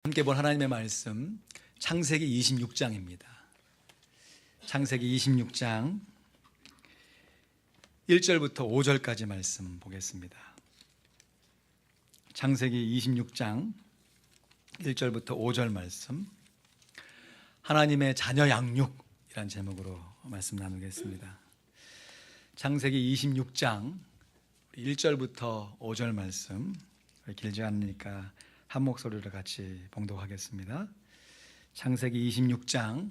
함께 본 하나님의 말씀 창세기 26장입니다. 창세기 26장 1절부터 5절까지 말씀 보겠습니다. 창세기 26장 1절부터 5절 말씀, 하나님의 자녀 양육이라는 제목으로 말씀 나누겠습니다. 창세기 26장 1절부터 5절 말씀, 길지 않으니까 한 목소리로 같이 봉독하겠습니다. 창세기 26장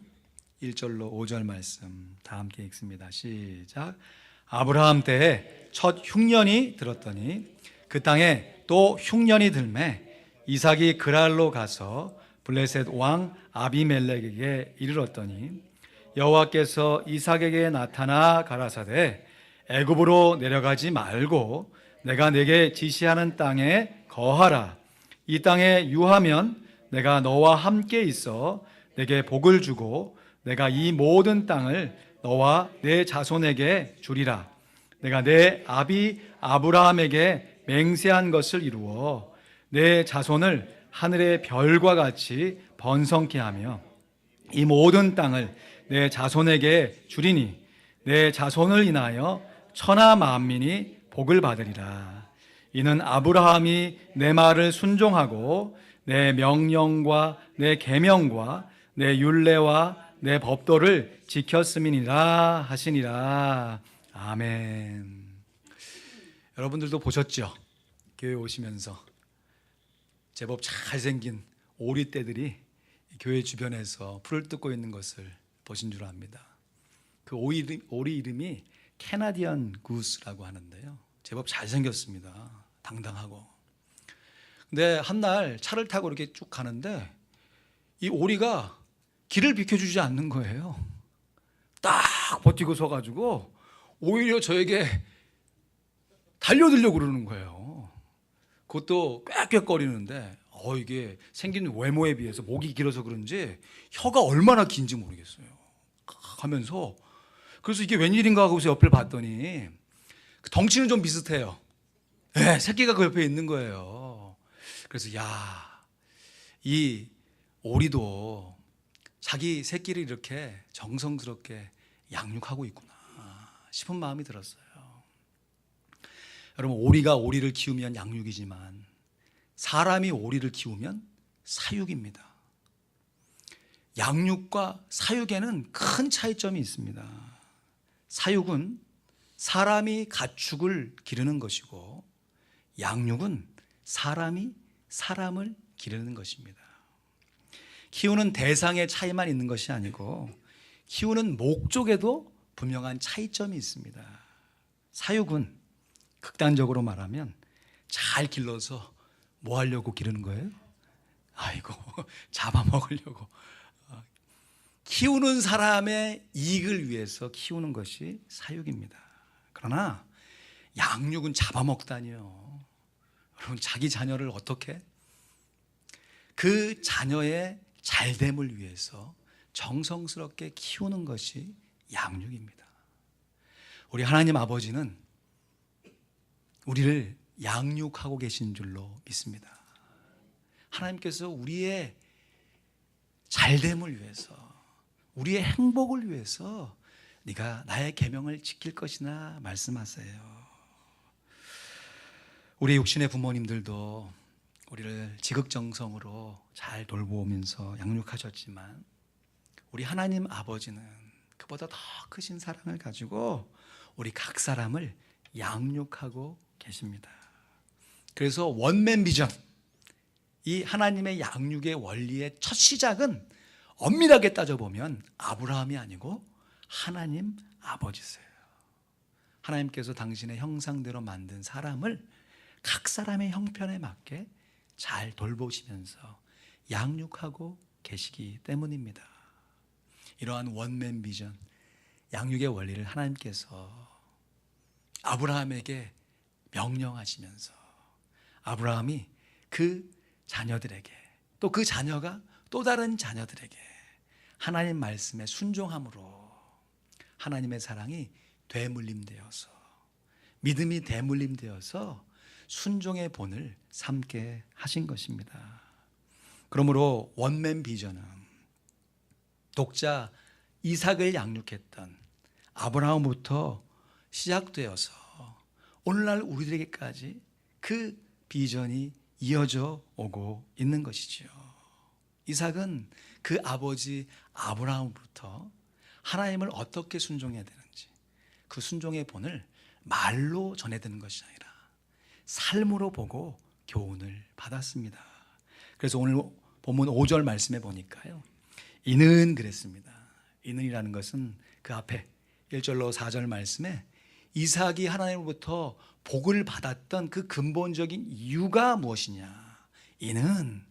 1절로 5절 말씀 다 함께 읽습니다. 시작. 아브라함 때에 첫 흉년이 들었더니 그 땅에 또 흉년이 들매 이삭이 그랄로 가서 블레셋 왕 아비멜렉에게 이르렀더니 여호와께서 이삭에게 나타나 가라사대 애굽으로 내려가지 말고 내가 내게 지시하는 땅에 거하라. 이 땅에 유하면 내가 너와 함께 있어 내게 복을 주고 내가 이 모든 땅을 너와 내 자손에게 주리라. 내가 내 아비 아브라함에게 맹세한 것을 이루어 내 자손을 하늘의 별과 같이 번성케 하며 이 모든 땅을 내 자손에게 주리니 내 자손을 인하여 천하 만민이 복을 받으리라. 이는 아브라함이 내 말을 순종하고 내 명령과 내 계명과 내 율례와 내 법도를 지켰음이니라 하시니라. 아멘. 여러분들도 보셨죠? 교회 오시면서 제법 잘생긴 오리떼들이 교회 주변에서 풀을 뜯고 있는 것을 보신 줄 압니다. 그 오리 이름이 캐나디언 구스라고 하는데요, 제법 잘생겼습니다. 당당하고. 근데 한날 차를 타고 이렇게 쭉 가는데 이 오리가 길을 비켜주지 않는 거예요. 딱 버티고 서가지고 오히려 저에게 달려들려고 그러는 거예요. 그것도 꽥꽥거리는데 이게 생긴 외모에 비해서 목이 길어서 그런지 혀가 얼마나 긴지 모르겠어요. 하면서 그래서 이게 웬일인가 하고서 옆을 봤더니 덩치는 좀 비슷해요. 네, 새끼가 그 옆에 있는 거예요. 그래서 이 오리도 자기 새끼를 이렇게 정성스럽게 양육하고 있구나 싶은 마음이 들었어요. 여러분, 오리가 오리를 키우면 양육이지만 사람이 오리를 키우면 사육입니다. 양육과 사육에는 큰 차이점이 있습니다. 사육은 사람이 가축을 기르는 것이고 양육은 사람이 사람을 기르는 것입니다. 키우는 대상의 차이만 있는 것이 아니고 키우는 목적에도 분명한 차이점이 있습니다. 사육은 극단적으로 말하면 잘 길러서 뭐 하려고 기르는 거예요? 잡아먹으려고. 키우는 사람의 이익을 위해서 키우는 것이 사육입니다. 그러나 양육은 잡아먹다니요. 여러분, 자기 자녀를 어떻게? 그 자녀의 잘됨을 위해서 정성스럽게 키우는 것이 양육입니다. 우리 하나님 아버지는 우리를 양육하고 계신 줄로 믿습니다. 하나님께서 우리의 잘됨을 위해서, 우리의 행복을 위해서 네가 나의 계명을 지킬 것이나 말씀하세요. 우리 육신의 부모님들도 우리를 지극정성으로 잘 돌보면서 양육하셨지만 우리 하나님 아버지는 그보다 더 크신 사랑을 가지고 우리 각 사람을 양육하고 계십니다. 그래서 원맨 비전, 이 하나님의 양육의 원리의 첫 시작은 엄밀하게 따져보면 아브라함이 아니고 하나님 아버지세요. 하나님께서 당신의 형상대로 만든 사람을 각 사람의 형편에 맞게 잘 돌보시면서 양육하고 계시기 때문입니다. 이러한 원맨 비전, 양육의 원리를 하나님께서 아브라함에게 명령하시면서 아브라함이 그 자녀들에게, 또 그 자녀가 또 다른 자녀들에게 하나님 말씀에 순종함으로 하나님의 사랑이 되물림되어서, 믿음이 되물림되어서 순종의 본을 삼게 하신 것입니다. 그러므로 원맨 비전은 독자 이삭을 양육했던 아브라함부터 시작되어서 오늘날 우리들에게까지 그 비전이 이어져 오고 있는 것이지요. 이삭은 그 아버지 아브라함부터 하나님을 어떻게 순종해야 되는지 그 순종의 본을 말로 전해드는 것이 아니라 삶으로 보고 교훈을 받았습니다. 그래서 오늘 본문 5절 말씀에 보니까요, 이는 그랬습니다. 이는이라는 것은 그 앞에 1절로 4절 말씀에 이삭이 하나님으로부터 복을 받았던 그 근본적인 이유가 무엇이냐. 이는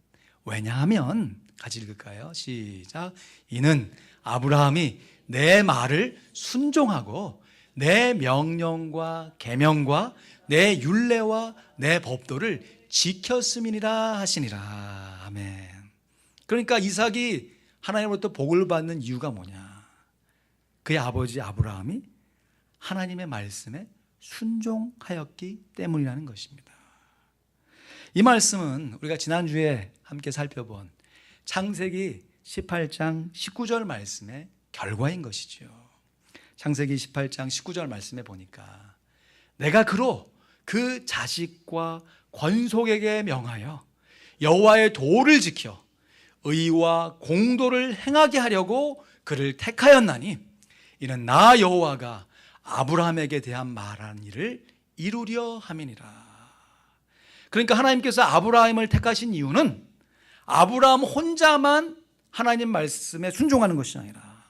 왜냐하면, 같이 읽을까요? 시작. 이는 아브라함이 내 말을 순종하고 내 명령과 계명과 내 율례와 내 법도를 지켰음이니라 하시니라. 아멘. 그러니까 이삭이 하나님으로부터 복을 받는 이유가 뭐냐. 그의 아버지 아브라함이 하나님의 말씀에 순종하였기 때문이라는 것입니다. 이 말씀은 우리가 지난주에 함께 살펴본 창세기 18장 19절 말씀의 결과인 것이죠. 창세기 18장 19절 말씀에 보니까 내가 그로 그 자식과 권속에게 명하여 여호와의 도를 지켜 의와 공도를 행하게 하려고 그를 택하였나니 이는 나 여호와가 아브라함에게 대한 말한 일을 이루려 함이니라. 그러니까 하나님께서 아브라함을 택하신 이유는 아브라함 혼자만 하나님 말씀에 순종하는 것이 아니라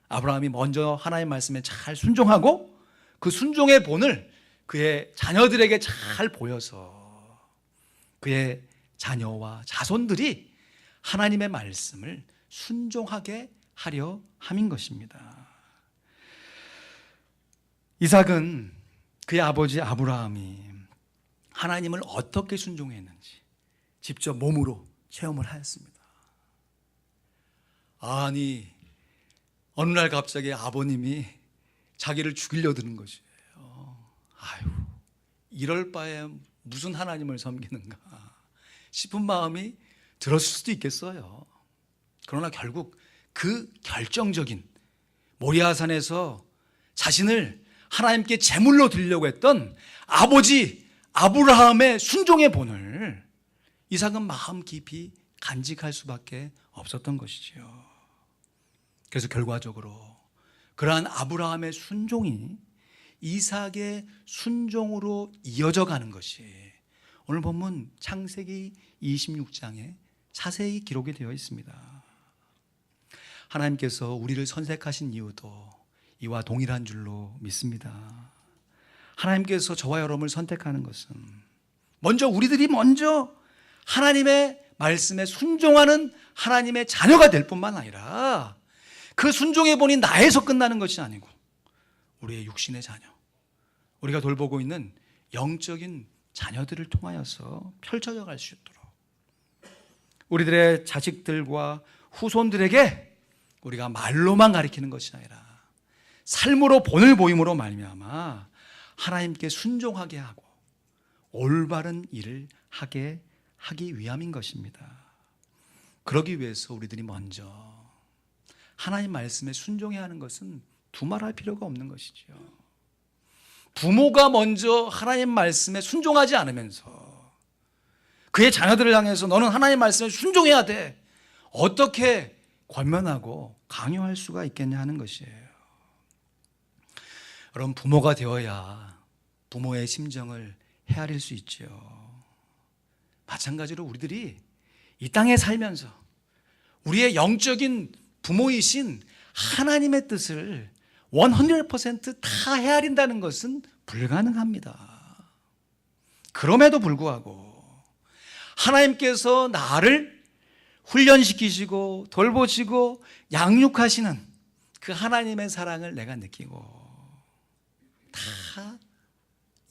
아브라함이 먼저 하나님 말씀에 잘 순종하고 그 순종의 본을 그의 자녀들에게 잘 보여서 그의 자녀와 자손들이 하나님의 말씀을 순종하게 하려 함인 것입니다. 이삭은 그의 아버지 아브라함이 하나님을 어떻게 순종했는지 직접 몸으로 체험을 하였습니다. 아니, 어느 날 갑자기 아버님이 자기를 죽이려 드는 것이에요. 아유, 이럴 바에 무슨 하나님을 섬기는가 싶은 마음이 들었을 수도 있겠어요. 그러나 결국 그 결정적인 모리아산에서 자신을 하나님께 제물로 드리려고 했던 아버지 아브라함의 순종의 본을 이삭은 마음 깊이 간직할 수밖에 없었던 것이지요. 그래서 결과적으로 그러한 아브라함의 순종이 이삭의 순종으로 이어져 가는 것이 오늘 본문 창세기 26장에 자세히 기록이 되어 있습니다. 하나님께서 우리를 선택하신 이유도 이와 동일한 줄로 믿습니다. 하나님께서 저와 여러분을 선택하는 것은 먼저 우리들이 먼저 하나님의 말씀에 순종하는 하나님의 자녀가 될 뿐만 아니라 그 순종의 본이 나에서 끝나는 것이 아니고 우리의 육신의 자녀, 우리가 돌보고 있는 영적인 자녀들을 통하여서 펼쳐져 갈 수 있도록 우리들의 자식들과 후손들에게 우리가 말로만 가르치는 것이 아니라 삶으로 본을 보임으로 말미암아 하나님께 순종하게 하고 올바른 일을 하기 위함인 것입니다. 그러기 위해서 우리들이 먼저 하나님 말씀에 순종해야 하는 것은 두말할 필요가 없는 것이죠. 부모가 먼저 하나님 말씀에 순종하지 않으면서 그의 자녀들을 향해서 너는 하나님 말씀에 순종해야 돼, 어떻게 권면하고 강요할 수가 있겠냐 하는 것이에요. 여러분, 부모가 되어야 부모의 심정을 헤아릴 수 있죠. 마찬가지로 우리들이 이 땅에 살면서 우리의 영적인 부모이신 하나님의 뜻을 100%다 헤아린다는 것은 불가능합니다. 그럼에도 불구하고 하나님께서 나를 훈련시키시고 돌보시고 양육하시는 그 하나님의 사랑을 내가 느끼고 다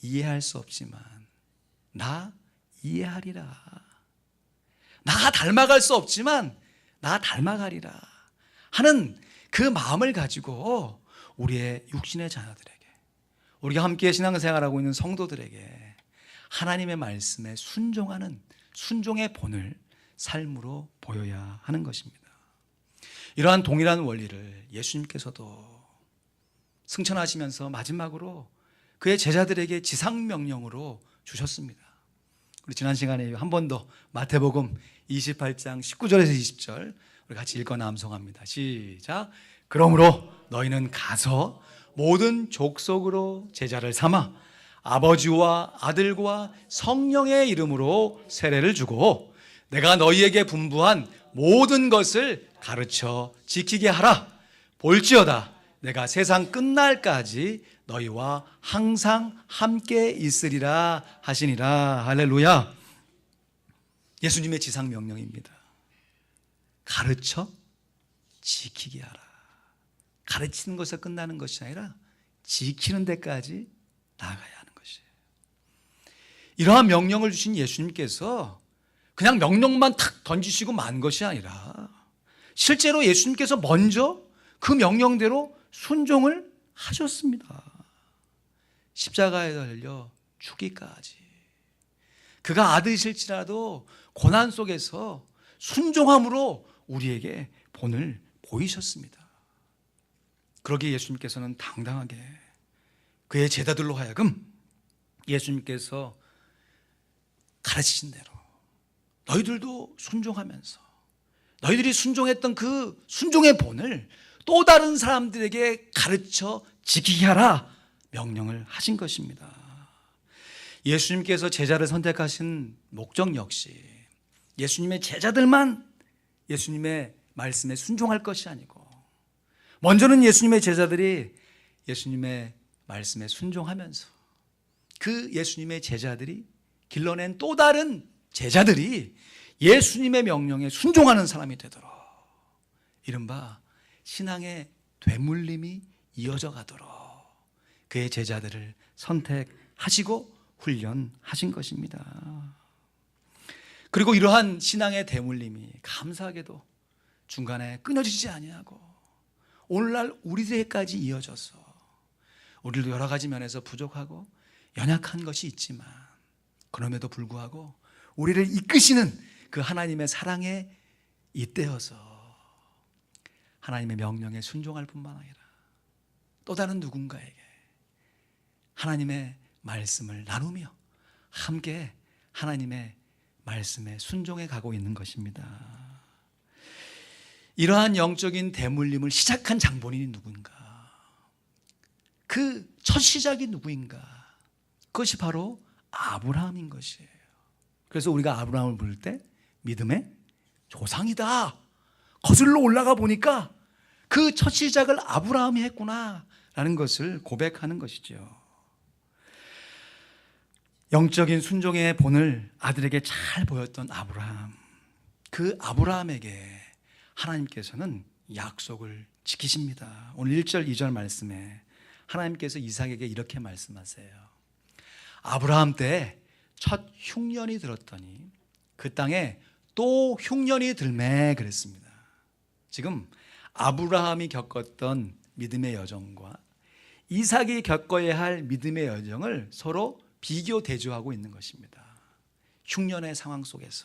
이해할 수 없지만 나 이해하리라, 나 닮아갈 수 없지만 나 닮아가리라 하는 그 마음을 가지고 우리의 육신의 자녀들에게, 우리가 함께 신앙생활하고 있는 성도들에게 하나님의 말씀에 순종하는 순종의 본을 삶으로 보여야 하는 것입니다. 이러한 동일한 원리를 예수님께서도 승천하시면서 마지막으로 그의 제자들에게 지상명령으로 주셨습니다. 우리 지난 시간에 한 번 더 마태복음 28장 19절에서 20절 우리 같이 읽어 암송합니다. 시작. 그러므로 너희는 가서 모든 족속으로 제자를 삼아 아버지와 아들과 성령의 이름으로 세례를 주고 내가 너희에게 분부한 모든 것을 가르쳐 지키게 하라. 볼지어다 내가 세상 끝날까지 너희와 항상 함께 있으리라 하시니라. 할렐루야. 예수님의 지상 명령입니다. 가르쳐 지키게 하라. 가르치는 것에 끝나는 것이 아니라 지키는 데까지 나아가야 하는 것이에요. 이러한 명령을 주신 예수님께서 그냥 명령만 탁 던지시고 만 것이 아니라 실제로 예수님께서 먼저 그 명령대로 순종을 하셨습니다. 십자가에 달려 죽기까지. 그가 아들이실지라도 고난 속에서 순종함으로 우리에게 본을 보이셨습니다. 그러기에 예수님께서는 당당하게 그의 제자들로 하여금 예수님께서 가르치신 대로 너희들도 순종하면서 너희들이 순종했던 그 순종의 본을 또 다른 사람들에게 가르쳐 지키게 하라 명령을 하신 것입니다. 예수님께서 제자를 선택하신 목적 역시 예수님의 제자들만 예수님의 말씀에 순종할 것이 아니고 먼저는 예수님의 제자들이 예수님의 말씀에 순종하면서 그 예수님의 제자들이 길러낸 또 다른 제자들이 예수님의 명령에 순종하는 사람이 되도록 이른바 신앙의 되물림이 이어져 가도록 그의 제자들을 선택하시고 훈련하신 것입니다. 그리고 이러한 신앙의 대물림이 감사하게도 중간에 끊어지지 아니하고 오늘날 우리들에게까지 이어져서 우리도 여러 가지 면에서 부족하고 연약한 것이 있지만 그럼에도 불구하고 우리를 이끄시는 그 하나님의 사랑에 잇대어서 하나님의 명령에 순종할 뿐만 아니라 또 다른 누군가에게 하나님의 말씀을 나누며 함께 하나님의 말씀에 순종해 가고 있는 것입니다. 이러한 영적인 대물림을 시작한 장본인이 누군가? 그 첫 시작이 누구인가? 그것이 바로 아브라함인 것이에요. 그래서 우리가 아브라함을 부를 때 믿음의 조상이다. 거슬러 올라가 보니까 그 첫 시작을 아브라함이 했구나라는 것을 고백하는 것이죠. 영적인 순종의 본을 아들에게 잘 보였던 아브라함. 그 아브라함에게 하나님께서는 약속을 지키십니다. 오늘 1절 2절 말씀에 하나님께서 이삭에게 이렇게 말씀하세요. 아브라함 때 첫 흉년이 들었더니 그 땅에 또 흉년이 들매 그랬습니다. 지금 아브라함이 겪었던 믿음의 여정과 이삭이 겪어야 할 믿음의 여정을 서로 비교 대조하고 있는 것입니다. 흉년의 상황 속에서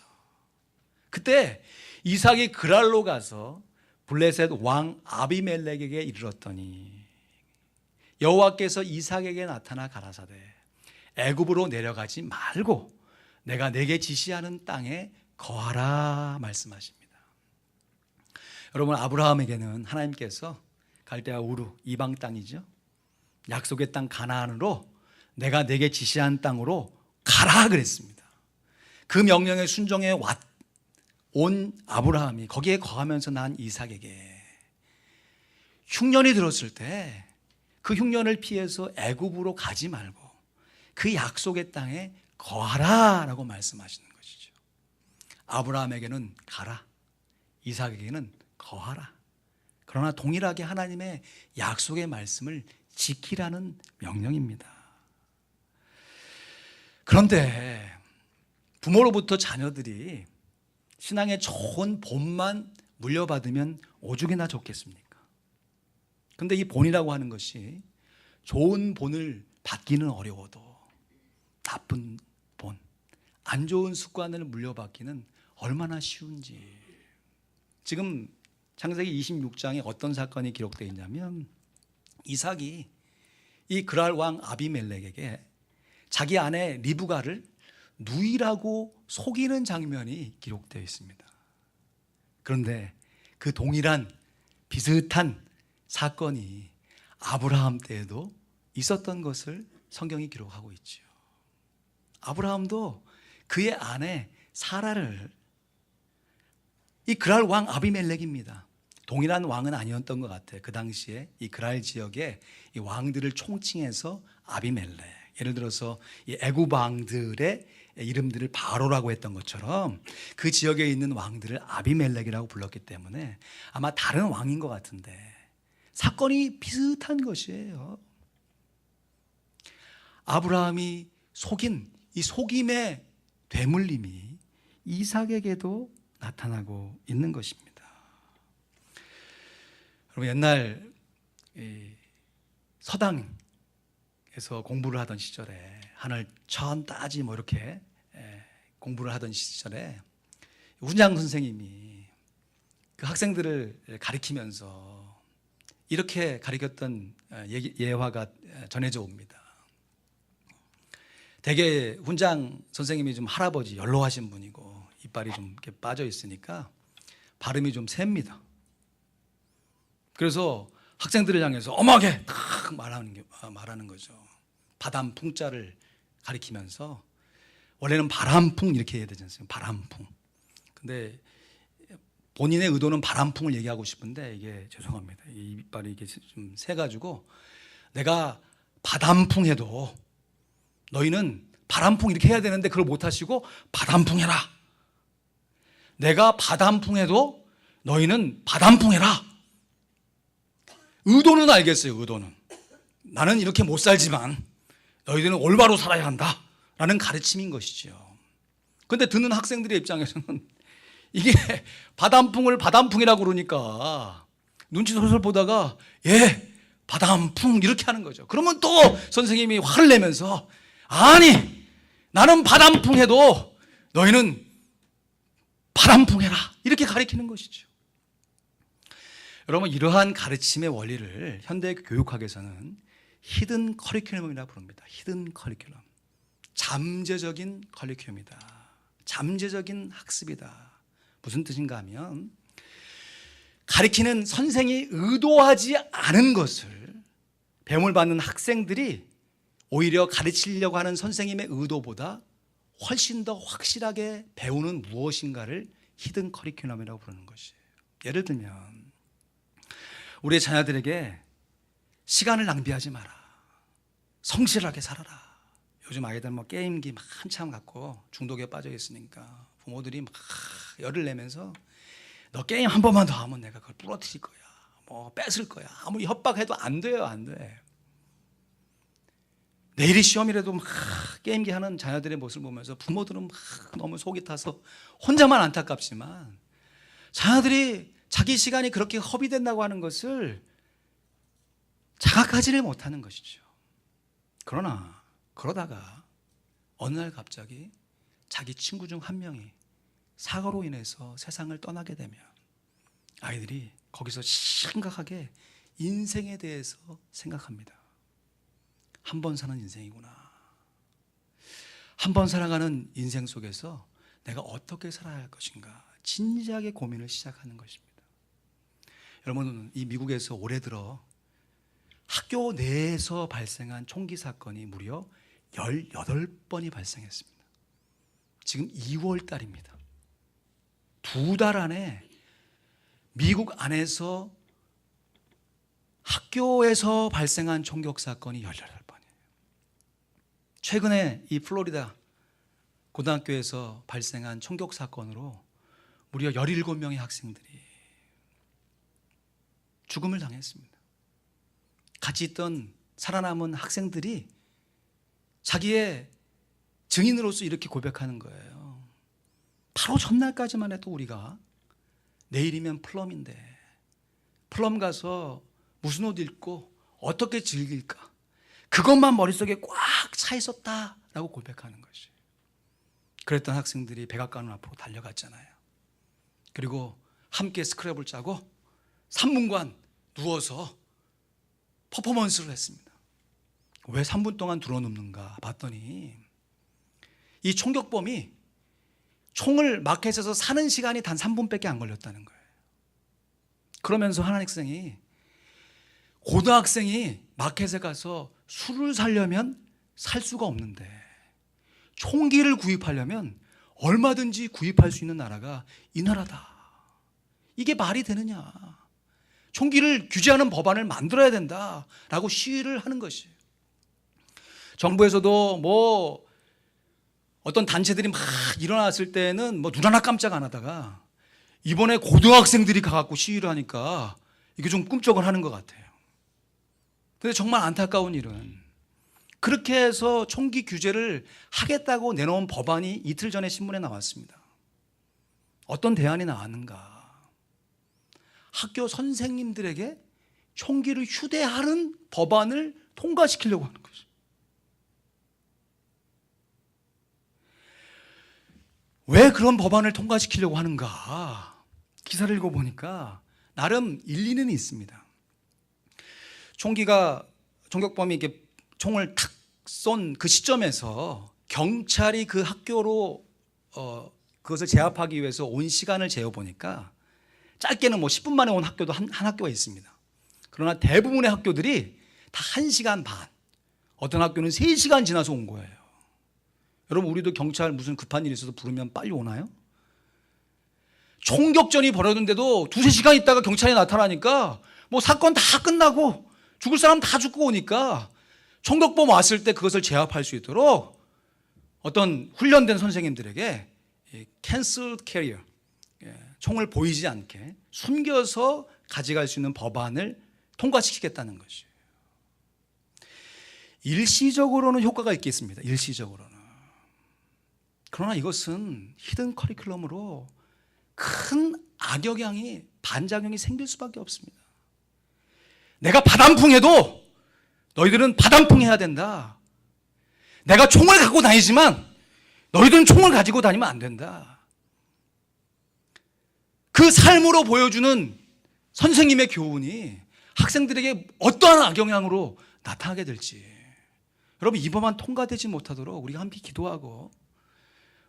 그때 이삭이 그랄로 가서 블레셋 왕 아비멜렉에게 이르렀더니 여호와께서 이삭에게 나타나 가라사대 애굽으로 내려가지 말고 내가 내게 지시하는 땅에 거하라 말씀하십니다. 여러분 아브라함에게는 하나님께서 갈대아 우르 이방 땅이죠. 약속의 땅 가나안으로 내가 내게 지시한 땅으로 가라 그랬습니다. 그 명령에 순종해 온 아브라함이 거기에 거하면서 난 이삭에게 흉년이 들었을 때 그 흉년을 피해서 애굽으로 가지 말고 그 약속의 땅에 거하라라고 말씀하시는 것이죠. 아브라함에게는 가라, 이삭에게는 거하라. 그러나 동일하게 하나님의 약속의 말씀을 지키라는 명령입니다. 그런데 부모로부터 자녀들이 신앙의 좋은 본만 물려받으면 오죽이나 좋겠습니까? 그런데 이 본이라고 하는 것이 좋은 본을 받기는 어려워도 나쁜 본, 안 좋은 습관을 물려받기는 얼마나 쉬운지. 지금 창세기 26장에 어떤 사건이 기록되어 있냐면 이삭이 이 그랄 왕 아비멜렉에게 자기 아내 리브가를 누이라고 속이는 장면이 기록되어 있습니다. 그런데 그 동일한 비슷한 사건이 아브라함 때에도 있었던 것을 성경이 기록하고 있죠. 아브라함도 그의 아내 사라를, 이 그랄 왕 아비멜렉입니다. 동일한 왕은 아니었던 것 같아요. 그 당시에 이 그랄 지역에 이 왕들을 총칭해서 아비멜렉, 예를 들어서 이 애굽 왕들의 이름들을 바로라고 했던 것처럼 그 지역에 있는 왕들을 아비멜렉이라고 불렀기 때문에 아마 다른 왕인 것 같은데 사건이 비슷한 것이에요. 아브라함이 속인 이 속임의 되물림이 이삭에게도 나타나고 있는 것입니다. 여러분, 옛날 서당에서 공부를 하던 시절에 하늘 천 따지 뭐 이렇게 공부를 하던 시절에 훈장 선생님이 그 학생들을 가리키면서 이렇게 가리켰던 예화가 전해져 옵니다. 대개 훈장 선생님이 좀 할아버지 연로하신 분이고 이빨이 좀 이렇게 빠져 있으니까 발음이 좀 셉니다. 그래서 학생들을 향해서 엄하게 탁 말하는 거죠. 바람풍자를 가리키면서, 원래는 바람풍 이렇게 해야 되지 않습니까? 바람풍. 근데 본인의 의도는 바람풍을 얘기하고 싶은데 이게 죄송합니다. 이 이빨이 이게 좀 세가지고 내가 바람풍 해도 너희는 바람풍 이렇게 해야 되는데 그걸 못 하시고 바람풍 해라. 내가 바람풍 해도 너희는 바람풍 해라. 의도는 알겠어요. 의도는 나는 이렇게 못 살지만 너희들은 올바로 살아야 한다 라는 가르침인 것이죠. 그런데 듣는 학생들의 입장에서는 이게 바람풍을 바람풍이라고 그러니까 눈치 솔솔 보다가 예 바람풍 이렇게 하는 거죠. 그러면 또 선생님이 화를 내면서 아니 나는 바람풍 해도 너희는 바람풍 해라 이렇게 가르치는 것이죠. 여러분, 이러한 가르침의 원리를 현대 교육학에서는 히든 커리큘럼이라고 부릅니다. 히든 커리큘럼. 잠재적인 커리큘럼이다. 잠재적인 학습이다. 무슨 뜻인가 하면 가르치는 선생이 의도하지 않은 것을 배움을 받는 학생들이 오히려 가르치려고 하는 선생님의 의도보다 훨씬 더 확실하게 배우는 무엇인가를 히든 커리큘럼이라고 부르는 것이에요. 예를 들면 우리의 자녀들에게 시간을 낭비하지 마라. 성실하게 살아라. 요즘 아이들 뭐 게임기 막 한참 갖고 중독에 빠져 있으니까 부모들이 막 열을 내면서 너 게임 한 번만 더 하면 내가 그걸 부러뜨릴 거야. 뭐 뺏을 거야. 아무리 협박해도 안 돼요. 안 돼. 내일이 시험이라도 막 게임기 하는 자녀들의 모습을 보면서 부모들은 막 너무 속이 타서 혼자만 안타깝지만 자녀들이 자기 시간이 그렇게 허비된다고 하는 것을 자각하지를 못하는 것이죠. 그러다가 어느 날 갑자기 자기 친구 중 한 명이 사고로 인해서 세상을 떠나게 되면 아이들이 거기서 심각하게 인생에 대해서 생각합니다. 한 번 사는 인생이구나. 한 번 살아가는 인생 속에서 내가 어떻게 살아야 할 것인가 진지하게 고민을 시작하는 것입니다. 여러분, 이 미국에서 올해 들어 학교 내에서 발생한 총기 사건이 무려 18번이 발생했습니다. 지금 2월 달입니다. 2달 안에 미국 안에서 학교에서 발생한 총격 사건이 18번이에요. 최근에 이 플로리다 고등학교에서 발생한 총격 사건으로 무려 17명의 학생들이 죽음을 당했습니다. 같이 있던 살아남은 학생들이 자기의 증인으로서 이렇게 고백하는 거예요. 바로 전날까지만 해도 우리가 내일이면 플럼인데 플럼 가서 무슨 옷 입고 어떻게 즐길까 그것만 머릿속에 꽉 차 있었다라고 고백하는 것이. 그랬던 학생들이 백악관 앞으로 달려갔잖아요. 그리고 함께 스크랩을 짜고 3분간 누워서 퍼포먼스를 했습니다. 왜 3분 동안 들어눕는가 봤더니 이 총격범이 총을 마켓에서 사는 시간이 단 3분밖에 안 걸렸다는 거예요. 그러면서 한 학생이, 고등학생이 마켓에 가서 술을 사려면 살 수가 없는데 총기를 구입하려면 얼마든지 구입할 수 있는 나라가 이 나라다. 이게 말이 되느냐. 총기를 규제하는 법안을 만들어야 된다라고 시위를 하는 것이에요. 정부에서도 뭐 어떤 단체들이 막 일어났을 때는 뭐 눈 하나 깜짝 안 하다가 이번에 고등학생들이 가갖고 시위를 하니까 이게 좀 꿈쩍을 하는 것 같아요. 근데 정말 안타까운 일은 그렇게 해서 총기 규제를 하겠다고 내놓은 법안이 이틀 전에 신문에 나왔습니다. 어떤 대안이 나왔는가? 학교 선생님들에게 총기를 휴대하는 법안을 통과시키려고 하는 거죠. 왜 그런 법안을 통과시키려고 하는가? 기사를 읽어보니까 나름 일리는 있습니다. 총격범이 이렇게 총을 탁 쏜 그 시점에서 경찰이 그 학교로 그것을 제압하기 위해서 온 시간을 재어보니까 짧게는 뭐 10분 만에 온 학교도 한 학교가 있습니다. 그러나 대부분의 학교들이 다 1시간 반, 어떤 학교는 3시간 지나서 온 거예요. 여러분, 우리도 경찰 무슨 급한 일이 있어서 부르면 빨리 오나요? 총격전이 벌어졌는데도 2-3시간 있다가 경찰이 나타나니까 뭐 사건 다 끝나고 죽을 사람 다 죽고 오니까 총격범 왔을 때 그것을 제압할 수 있도록 어떤 훈련된 선생님들에게 canceled carrier, 총을 보이지 않게 숨겨서 가져갈 수 있는 법안을 통과시키겠다는 것이에요. 일시적으로는 효과가 있겠습니다. 일시적으로는. 그러나 이것은 히든 커리큘럼으로 큰 악영향이, 반작용이 생길 수밖에 없습니다. 내가 바람풍해도 너희들은 바람풍해야 된다. 내가 총을 갖고 다니지만 너희들은 총을 가지고 다니면 안 된다. 그 삶으로 보여주는 선생님의 교훈이 학생들에게 어떠한 악영향으로 나타나게 될지, 여러분, 이 법안 통과되지 못하도록 우리가 함께 기도하고,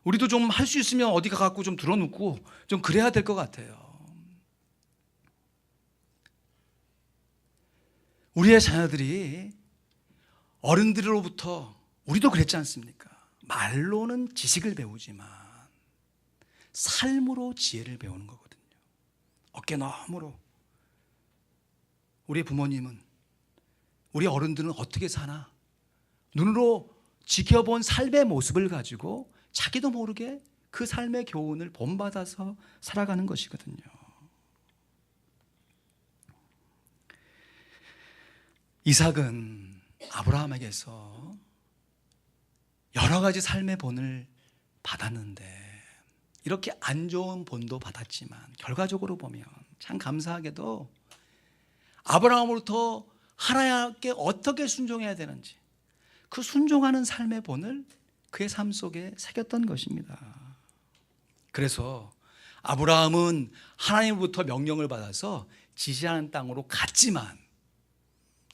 우리도 좀 할 수 있으면 어디 가갖고 좀 들어눕고 좀 그래야 될 것 같아요. 우리의 자녀들이 어른들로부터, 우리도 그랬지 않습니까? 말로는 지식을 배우지만 삶으로 지혜를 배우는 거거든요. 어깨너머로 우리 부모님은, 우리 어른들은 어떻게 사나 눈으로 지켜본 삶의 모습을 가지고 자기도 모르게 그 삶의 교훈을 본받아서 살아가는 것이거든요. 이삭은 아브라함에게서 여러 가지 삶의 본을 받았는데, 이렇게 안 좋은 본도 받았지만 결과적으로 보면 참 감사하게도 아브라함으로부터 하나님께 어떻게 순종해야 되는지, 그 순종하는 삶의 본을 그의 삶 속에 새겼던 것입니다. 그래서 아브라함은 하나님으로부터 명령을 받아서 지시하는 땅으로 갔지만,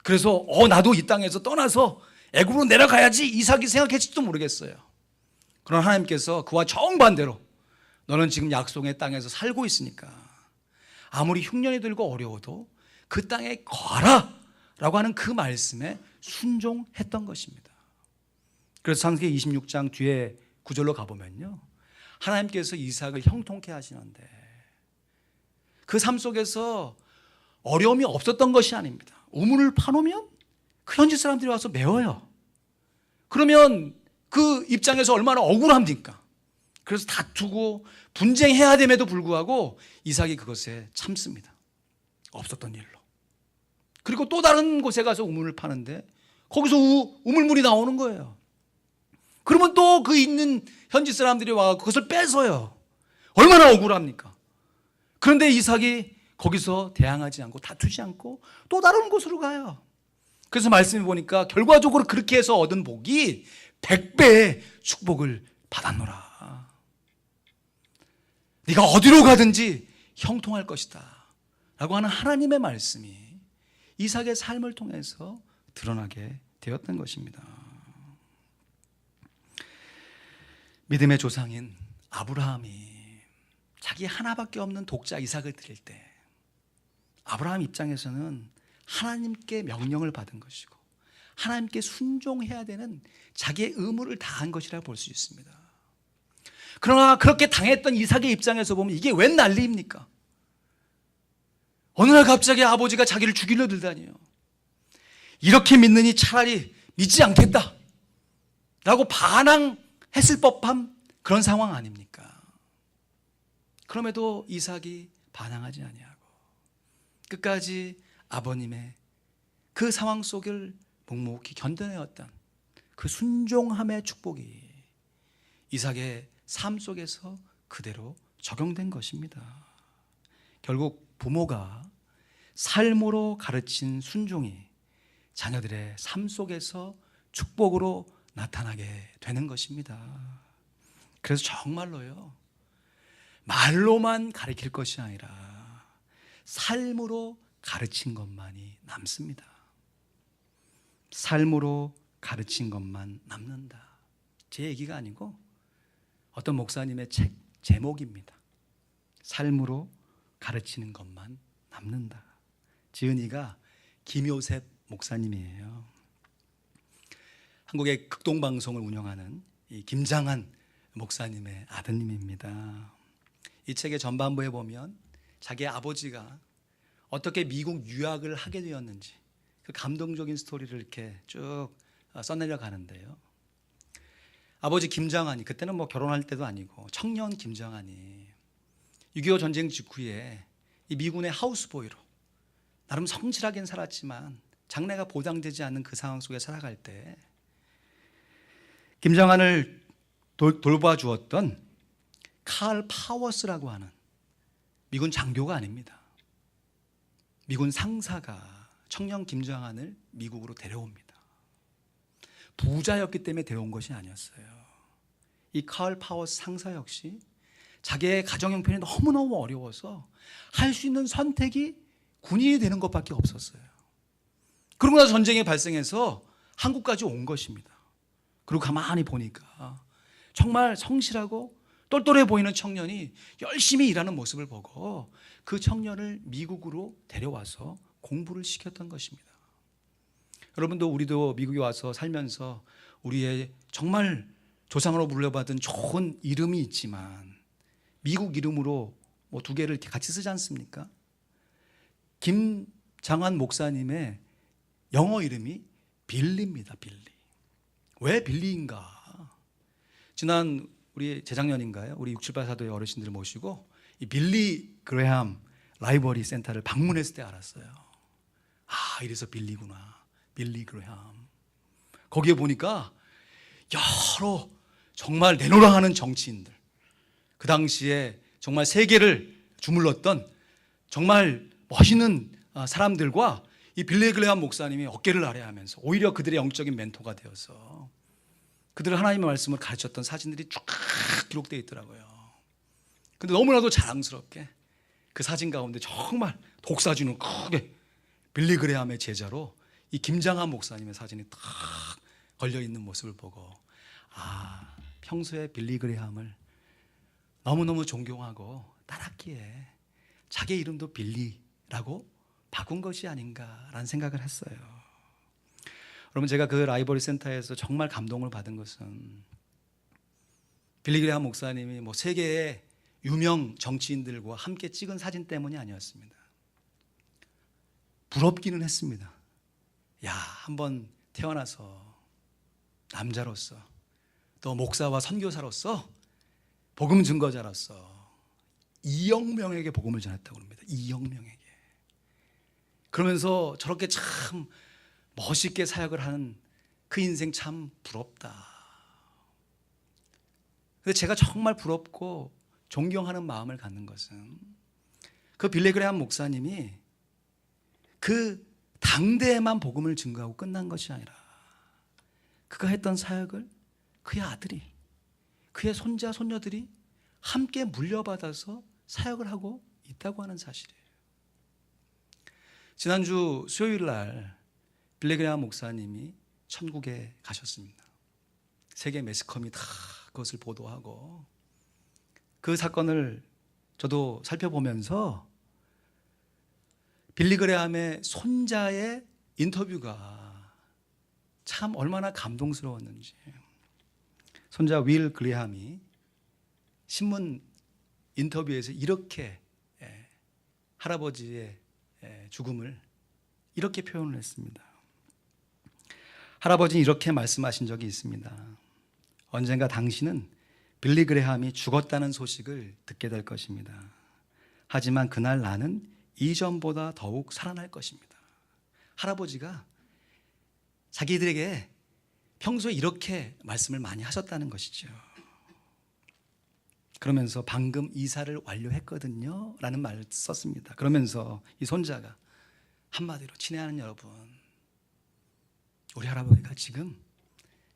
그래서 나도 이 땅에서 떠나서 애굽으로 내려가야지 이삭이 생각했지도 모르겠어요. 그러나 하나님께서 그와 정반대로 너는 지금 약속의 땅에서 살고 있으니까 아무리 흉년이 들고 어려워도 그 땅에 거하라 라고 하는 그 말씀에 순종했던 것입니다. 그래서 창세기 26장 뒤에 구절로 가보면요, 하나님께서 이삭을 형통케 하시는데 그 삶 속에서 어려움이 없었던 것이 아닙니다. 우물을 파놓으면 그 현지 사람들이 와서 메워요. 그러면 그 입장에서 얼마나 억울합니까? 그래서 다투고 분쟁해야 됨에도 불구하고 이삭이 그것에 참습니다. 없었던 일로. 그리고 또 다른 곳에 가서 우물을 파는데 거기서 우물물이 나오는 거예요. 그러면 또 그 있는 현지 사람들이 와서 그것을 뺏어요. 얼마나 억울합니까? 그런데 이삭이 거기서 대항하지 않고 다투지 않고 또 다른 곳으로 가요. 그래서 말씀해 보니까 결과적으로 그렇게 해서 얻은 복이 100배의 축복을 받았노라. 네가 어디로 가든지 형통할 것이다 라고 하는 하나님의 말씀이 이삭의 삶을 통해서 드러나게 되었던 것입니다. 믿음의 조상인 아브라함이 자기 하나밖에 없는 독자 이삭을 드릴 때 아브라함 입장에서는 하나님께 명령을 받은 것이고 하나님께 순종해야 되는 자기의 의무를 다한 것이라 볼 수 있습니다. 그러나 그렇게 당했던 이삭의 입장에서 보면 이게 웬 난리입니까? 어느 날 갑자기 아버지가 자기를 죽이려 들다니요. 이렇게 믿느니 차라리 믿지 않겠다 라고 반항했을 법한 그런 상황 아닙니까? 그럼에도 이삭이 반항하지 아니하고 끝까지 아버님의 그 상황 속을 묵묵히 견뎌내었던 그 순종함의 축복이 이삭의 삶 속에서 그대로 적용된 것입니다. 결국 부모가 삶으로 가르친 순종이 자녀들의 삶 속에서 축복으로 나타나게 되는 것입니다. 그래서 정말로요, 말로만 가르칠 것이 아니라 삶으로 가르친 것만이 남습니다. 삶으로 가르친 것만 남는다. 제 얘기가 아니고 어떤 목사님의 책 제목입니다. 삶으로 가르치는 것만 남는다. 지은이가 김요셉 목사님이에요. 한국의 극동방송을 운영하는 이 김장한 목사님의 아드님입니다. 이 책의 전반부에 보면 자기 아버지가 어떻게 미국 유학을 하게 되었는지 그 감동적인 스토리를 이렇게 쭉 써내려 가는데요. 아버지 김장한이, 그때는 뭐 결혼할 때도 아니고 청년 김장한이 6.25 전쟁 직후에 이 미군의 하우스보이로 나름 성실하게 살았지만 장래가 보장되지 않는 그 상황 속에 살아갈 때 김장한을 돌봐주었던 칼 파워스라고 하는 미군 장교가 아닙니다. 미군 상사가 청년 김장한을 미국으로 데려옵니다. 부자였기 때문에 데려온 것이 아니었어요. 이 칼 파워스 상사 역시 자기의 가정 형편이 너무너무 어려워서 할 수 있는 선택이 군인이 되는 것밖에 없었어요. 그러고 나서 전쟁이 발생해서 한국까지 온 것입니다. 그리고 가만히 보니까 정말 성실하고 똘똘해 보이는 청년이 열심히 일하는 모습을 보고 그 청년을 미국으로 데려와서 공부를 시켰던 것입니다. 여러분도 우리도 미국에 와서 살면서 우리의 정말 조상으로 물려받은 좋은 이름이 있지만 미국 이름으로 뭐 두 개를 같이 쓰지 않습니까? 김장한 목사님의 영어 이름이 빌리입니다. 빌리. 왜 빌리인가? 지난 우리 재작년인가요? 우리 678사도의 어르신들을 모시고 이 빌리 그레함 라이브러리 센터를 방문했을 때 알았어요. 아, 이래서 빌리구나. 빌리 그레함. 거기에 보니까 여러 정말 내노라 하는 정치인들, 그 당시에 정말 세계를 주물렀던 정말 멋있는 사람들과 이 빌리 그레함 목사님이 어깨를 나래하면서 오히려 그들의 영적인 멘토가 되어서 그들 하나님의 말씀을 가르쳤던 사진들이 쭉 기록되어 있더라고요. 근데 너무나도 자랑스럽게 그 사진 가운데 정말 독사진은 크게 빌리 그레함의 제자로 이 김장한 목사님의 사진이 딱 걸려있는 모습을 보고 아, 평소에 빌리 그레함을 너무너무 존경하고 따랐기에 자기 이름도 빌리라고 바꾼 것이 아닌가라는 생각을 했어요. 여러분, 제가 그 라이브러리 센터에서 정말 감동을 받은 것은 빌리 그레함 목사님이 뭐 세계의 유명 정치인들과 함께 찍은 사진 때문이 아니었습니다. 부럽기는 했습니다. 야, 한번 태어나서 남자로서 또 목사와 선교사로서 복음 증거자로서 2억 명에게 복음을 전했다고 합니다. 2억 명에게. 그러면서 저렇게 참 멋있게 사역을 하는 그 인생 참 부럽다. 근데 제가 정말 부럽고 존경하는 마음을 갖는 것은 그 빌리 그레함 목사님이 그 당대에만 복음을 증거하고 끝난 것이 아니라 그가 했던 사역을 그의 아들이, 그의 손자, 손녀들이 함께 물려받아서 사역을 하고 있다고 하는 사실이에요. 지난주 수요일 날 빌리그레함 목사님이 천국에 가셨습니다. 세계 매스컴이 다 그것을 보도하고, 그 사건을 저도 살펴보면서 빌리그레함의 손자의 인터뷰가 참 얼마나 감동스러웠는지. 손자 윌 그레함이 신문 인터뷰에서 이렇게 할아버지의 죽음을 이렇게 표현을 했습니다. 할아버지는 이렇게 말씀하신 적이 있습니다. 언젠가 당신은 빌리 그레함이 죽었다는 소식을 듣게 될 것입니다. 하지만 그날 나는 이전보다 더욱 살아날 것입니다. 할아버지가 자기들에게 평소에 이렇게 말씀을 많이 하셨다는 것이죠. 그러면서 방금 이사를 완료했거든요 라는 말을 썼습니다. 그러면서 이 손자가 한마디로, 친애하는 여러분, 우리 할아버지가 지금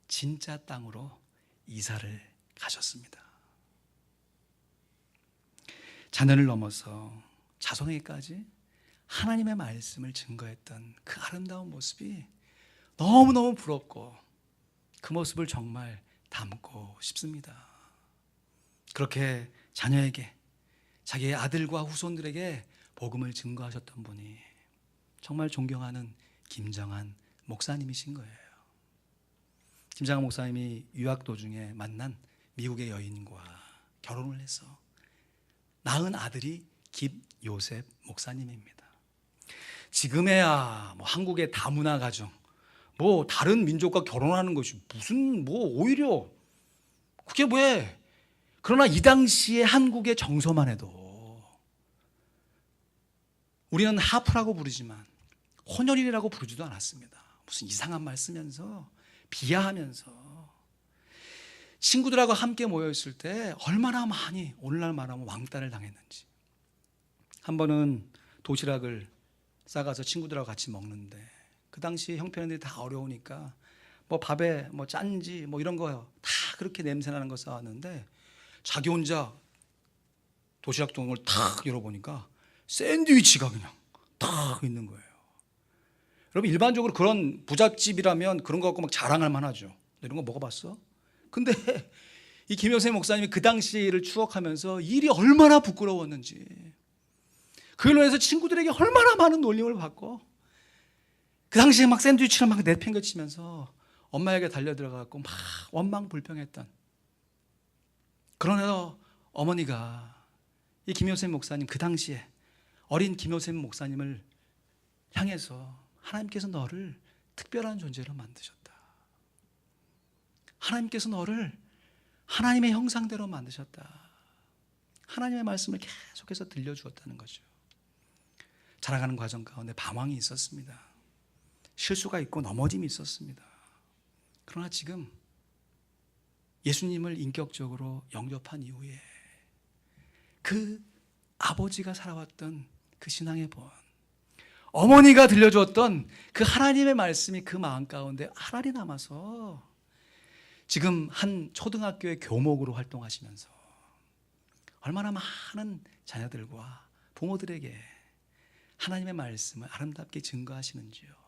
진짜 땅으로 이사를 가셨습니다. 자녀를 넘어서 자손에게까지 하나님의 말씀을 증거했던 그 아름다운 모습이 너무너무 부럽고, 그 모습을 정말 담고 싶습니다. 그렇게 자녀에게, 자기의 아들과 후손들에게 복음을 증거하셨던 분이 정말 존경하는 김정한 목사님이신 거예요. 김정한 목사님이 유학 도중에 만난 미국의 여인과 결혼을 해서 낳은 아들이 김요셉 목사님입니다. 지금에야 한국의 다문화 가정, 다른 민족과 결혼하는 것이 무슨 오히려 그게 왜? 그러나 이 당시에 한국의 정서만 해도 우리는 하프라고 부르지만 혼혈이라고 부르지도 않았습니다. 무슨 이상한 말 쓰면서 비하하면서 친구들하고 함께 모여있을 때 얼마나 많이 오늘날 말하면 왕따를 당했는지. 한 번은 도시락을 싸가서 친구들하고 같이 먹는데, 그 당시 형편들이 다 어려우니까 밥에 짠지 이런 거 다 그렇게 냄새나는 거 싸왔는데, 자기 혼자 도시락 통을 탁 열어보니까 샌드위치가 그냥 딱 있는 거예요. 여러분, 일반적으로 그런 부잣집이라면 그런 거 갖고 막 자랑할 만하죠. 이런 거 먹어봤어? 근데 이 김효세 목사님이 그 당시를 추억하면서 일이 얼마나 부끄러웠는지, 그걸로 해서 친구들에게 얼마나 많은 놀림을 받고, 그 당시에 막 샌드위치를 막 내팽개치면서 엄마에게 달려들어가고 막 원망불평했던, 그러나 어머니가 이 김효세 목사님, 그 당시에 어린 김효세 목사님을 향해서 하나님께서 너를 특별한 존재로 만드셨다. 하나님께서 너를 하나님의 형상대로 만드셨다. 하나님의 말씀을 계속해서 들려주었다는 거죠. 자라가는 과정 가운데 방황이 있었습니다. 실수가 있고 넘어짐이 있었습니다. 그러나 지금 예수님을 인격적으로 영접한 이후에 그 아버지가 살아왔던 그 신앙의 본, 어머니가 들려주었던 그 하나님의 말씀이 그 마음 가운데 알알이 남아서 지금 한 초등학교의 교목으로 활동하시면서 얼마나 많은 자녀들과 부모들에게 하나님의 말씀을 아름답게 증거하시는지요.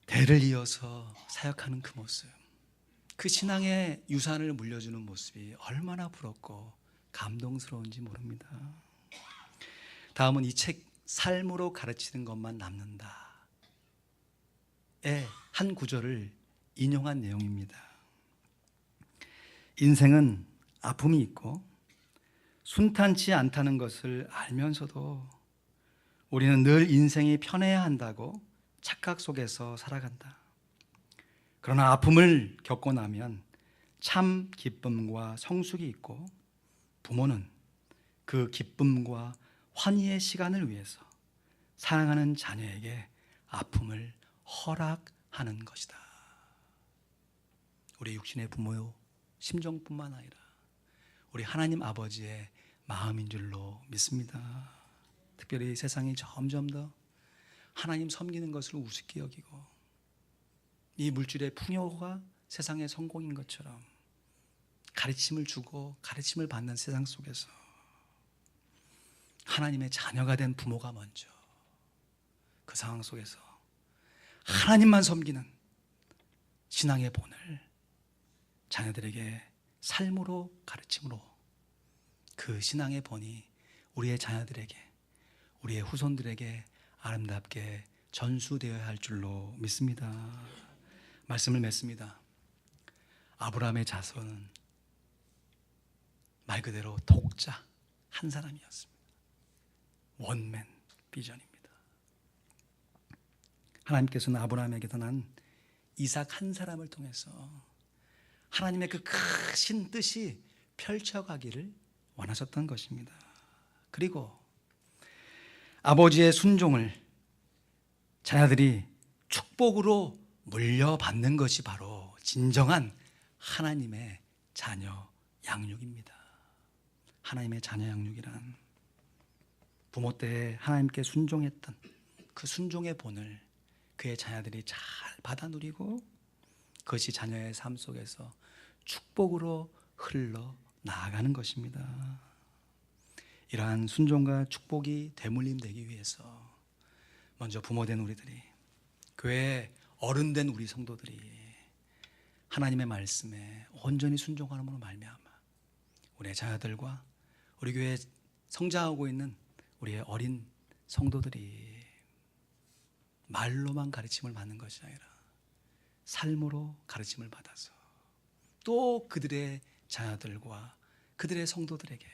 대를 이어서 사역하는 그 모습, 그 신앙의 유산을 물려주는 모습이 얼마나 부럽고 감동스러운지 모릅니다. 다음은 이 책 삶으로 가르치는 것만 남는다의 한 구절을 인용한 내용입니다. 인생은 아픔이 있고 순탄치 않다는 것을 알면서도 우리는 늘 인생이 편해야 한다고 착각 속에서 살아간다. 그러나 아픔을 겪고 나면 참 기쁨과 성숙이 있고, 부모는 그 기쁨과 환희의 시간을 위해서 사랑하는 자녀에게 아픔을 허락하는 것이다. 우리 육신의 부모의 심정뿐만 아니라 우리 하나님 아버지의 마음인 줄로 믿습니다. 특별히 세상이 점점 더 하나님 섬기는 것을 우습게 여기고 이 물질의 풍요가 세상의 성공인 것처럼 가르침을 주고 가르침을 받는 세상 속에서 하나님의 자녀가 된 부모가 먼저 그 상황 속에서 하나님만 섬기는 신앙의 본을 자녀들에게 삶으로 가르침으로 그 신앙의 본이 우리의 자녀들에게 우리의 후손들에게 아름답게 전수되어야 할 줄로 믿습니다. 말씀을 맺습니다. 아브라함의 자손은 말 그대로 독자 한 사람이었습니다. 원맨 비전입니다. 하나님께서는 아브라함에게서 난 이삭 한 사람을 통해서 하나님의 그 크신 뜻이 펼쳐가기를 원하셨던 것입니다. 그리고 아버지의 순종을 자녀들이 축복으로 물려받는 것이 바로 진정한 하나님의 자녀 양육입니다. 하나님의 자녀 양육이란 부모 때 하나님께 순종했던 그 순종의 본을 그의 자녀들이 잘 받아 누리고 그것이 자녀의 삶 속에서 축복으로 흘러 나아가는 것입니다. 이러한 순종과 축복이 대물림되기 위해서 먼저 부모된 우리들이, 교회 어른된 우리 성도들이 하나님의 말씀에 온전히 순종하는으로 말미암아 우리의 자녀들과 우리 교회에 성장하고 있는 우리의 어린 성도들이 말로만 가르침을 받는 것이 아니라 삶으로 가르침을 받아서 또 그들의 자녀들과 그들의 성도들에게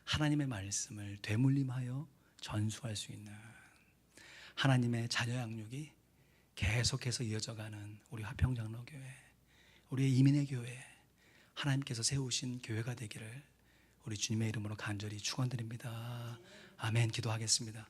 하나님의 말씀을 되물림하여 전수할 수 있는 하나님의 자녀 양육이 계속해서 이어져가는 우리 화평장로교회, 우리의 이민의 교회, 하나님께서 세우신 교회가 되기를 우리 주님의 이름으로 간절히 축원드립니다. 아멘. 기도하겠습니다.